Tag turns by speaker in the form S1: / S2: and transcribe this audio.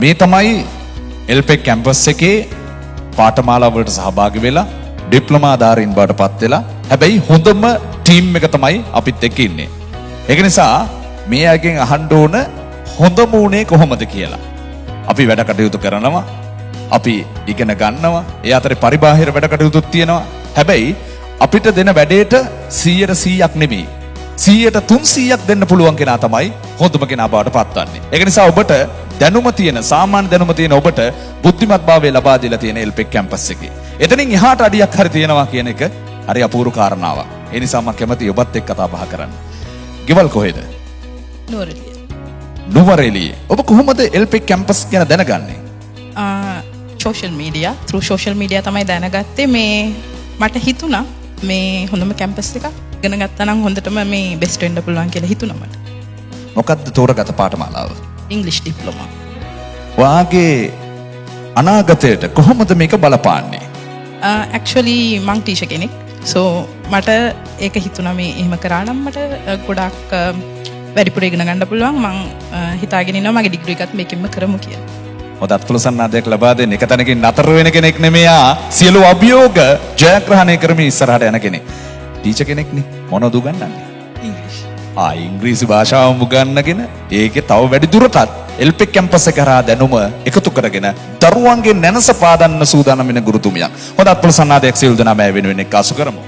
S1: මේ තමයි එල්පෙක් කැම්පස් එකේ පාඨමාලාවලට සහභාගී වෙලා ඩිප්ලෝමා ධාරීන් බවට පත් වෙලා හැබැයි හොඳම ටීම් එක තමයි අපිත් එක්ක ඉන්නේ. ඒක නිසා මේ අයගෙන් අහන්න ඕන හොඳම උනේ කොහොමද කියලා. අපි වැඩ කටයුතු කරනවා. අපි ඉගෙන ගන්නවා. ඒ අතරේ පරිබාහිර වැඩ කටයුතුත් තියෙනවා. හැබැයි අපිට දෙන වැඩේට 100%ක් නෙමෙයි. 300%ක් දෙන්න පුළුවන් කෙනා තමයි හොඳම කෙනා බවට පත්වන්නේ. ඒක නිසා ඔබට දැනුම තියෙන සාමාන්‍ය දැනුම තියෙන ඔබට බුද්ධිමත් භාවය ලබා දීලා තියෙන එල්පෙක් කැම්පස් එකේ. එතනින් එහාට අඩියක් හරි තියෙනවා කියන එක හරි අපූර්ව කාරණාවක්. ඒ නිසා මම කැමතියි ඔබත් එක්ක කතා බහ කරන්න. ගෙවල් කොහෙද?
S2: නුවරඑළිය.
S1: නුවරඑළිය. ඔබ කොහොමද එල්පෙක් කැම්පස් ගැන දැනගන්නේ?
S2: Social media through social media තමයි දැනගත්තේ. මේ මට හිතුණා මේ හොඳම කැම්පස් එකක් ඉගෙන ගත්තා නම් හොඳටම මේ බෙස්ට් වෙන්න පුළුවන් කියලා හිතුණා මට.
S1: මොකද්ද තෝරගත පාඨමාලාව?
S2: ඉංග්‍රීසි ඩිප්ලෝමා.
S1: වාගේ අනාගතයට කොහොමද මේක බලපාන්නේ?
S2: ඇක්චුවලි මං ටීචර් කෙනෙක්. සෝ මට ඒක හිතුණා මේ එහෙම කරා නම් මට ගොඩක් වැඩිපුර ඉගෙන ගන්න පුළුවන්. මං හිතාගෙන ඉන්නවා මගේ ඩිග්‍රී එකත් මේකෙන්ම කරමු කියලා.
S1: හොඳ අත්පොලසන්නාදයක් ලබා දෙන්න එක තැනකින් නතර වෙන කෙනෙක් නෙමෙයි. සියලු අභියෝග ජයග්‍රහණය කරමින් ඉස්සරහට යන කෙනෙක්. ටීචර් කෙනෙක්නේ. මොනවද උගන්වන්නේ?
S2: ඉංග්‍රීසි.
S1: ඉංග්‍රීසි භාෂාව උගන්වගෙන ඒකේ තව වැඩි දුරටත් එල්පෙක් කැම්පස් එක කරා දැනුම එකතු කරගෙන දරුවන්ගේ නැනස පාදන්න සූදානම් වෙන ගුරුතුමියක්. හොඳ අත්පොලසන්නාදයක් සියලු දෙනාම වෙනුවෙන් එක්කාසු කරමු.